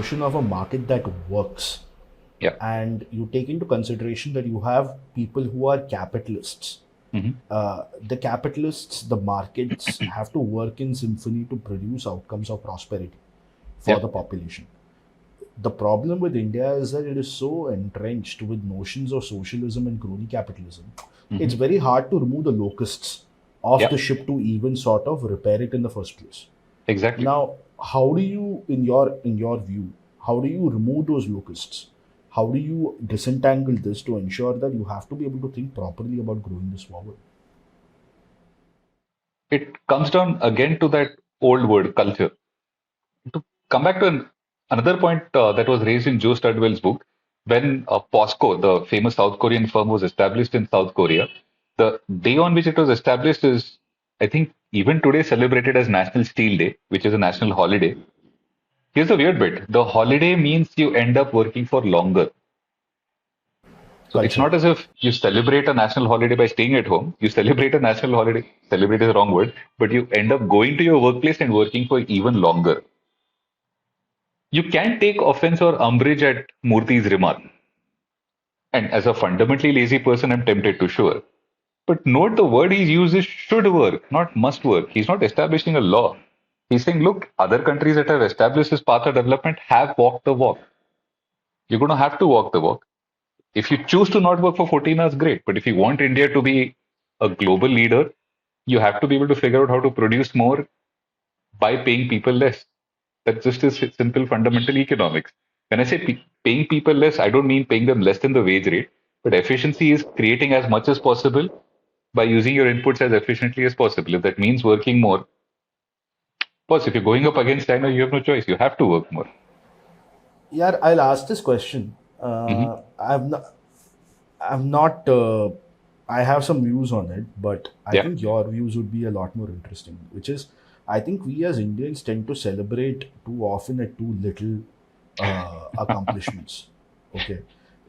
notion of a market that works, Yeah. and you take into consideration that you have people who are capitalists. The capitalists, the markets have to work in symphony to produce outcomes of prosperity for Yep. the population. The problem with India is that it is so entrenched with notions of socialism and crony capitalism. It's very hard to remove the locusts off Yeah. the ship to even sort of repair it in the first place. Exactly. Now, how do you, in your view, how do you remove those locusts? How do you disentangle this to ensure that you have to be able to think properly about growing this forward? It comes down again to that old word, culture. To come back to another point that was raised in Joe Studwell's book, when POSCO, the famous South Korean firm, was established in South Korea, the day on which it was established is, I think, even today celebrated as National Steel Day, which is a national holiday. Here's the weird bit. The holiday means you end up working for longer. So it's Culture. not as if you celebrate a national holiday by staying at home. You celebrate a national holiday, celebrate is the wrong word, but you end up going to your workplace and working for even longer. You can take offense or umbrage at Murthy's remark. And as a fundamentally lazy person, I'm tempted to sure. But note the word he uses should work, not must work. He's not establishing a law. He's saying, look, other countries that have established this path of development have walked the walk. You're going to have to walk the walk. If you choose to not work for 14 hours, great. But if you want India to be a global leader, you have to be able to figure out how to produce more by paying people less. That's just as simple fundamental economics. When I say paying people less, I don't mean paying them less than the wage rate, but efficiency is creating as much as possible by using your inputs as efficiently as possible. If that means working more, plus if you're going up against China, you have no choice. You have to work more. Yeah, I'll ask this question. Mm-hmm. I'm not. I have some views on it, but I Yeah. think your views would be a lot more interesting. Which is, I think we as Indians tend to celebrate too often at too little accomplishments. Okay,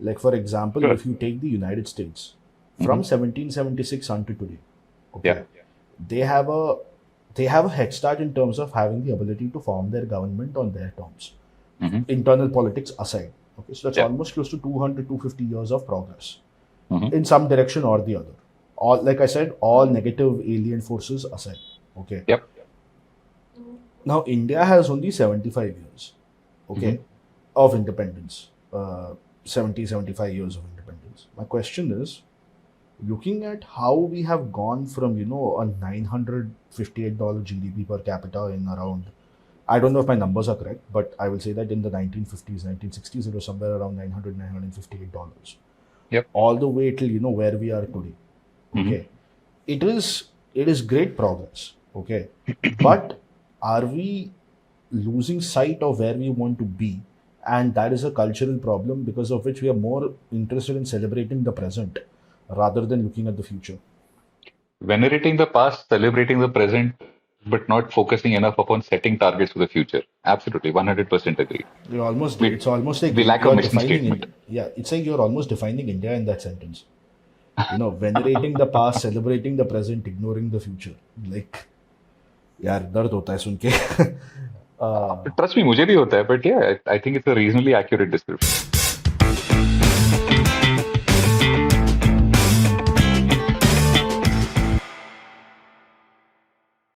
like for example, Sure. if you take the United States Mm-hmm. from 1776 until today, Yeah. okay, they have a they have a head start in terms of having the ability to form their government on their terms, Mm-hmm. internal politics aside. Okay, so that's Yeah. almost close to 200, 250 years of progress Mm-hmm. in some direction or the other. All, like I said, all negative alien forces aside. Okay. Yep. Now, India has only 75 years, okay, Mm-hmm. of independence. 75 years of independence. My question is, looking at how we have gone from, a $958 GDP per capita in around, I don't know if my numbers are correct, but I will say that in the 1950s, 1960s, it was somewhere around $958, Yep. all the way till where we are today. Mm-hmm. Okay, it is great progress. Okay, but are we losing sight of where we want to be? And that is a cultural problem because of which we are more interested in celebrating the present rather than looking at the future. Venerating the past, celebrating the present, but not focusing enough upon setting targets for the future. Absolutely, 100% agree. It's almost like We lack a you're mission defining statement. it. Yeah, it's like you're almost defining India in that sentence. Venerating the past, celebrating the present, ignoring the future. Like, यार दर्द होता है सुन के. Trust me, मुझे भी होता है, but yeah, I think it's a reasonably accurate description.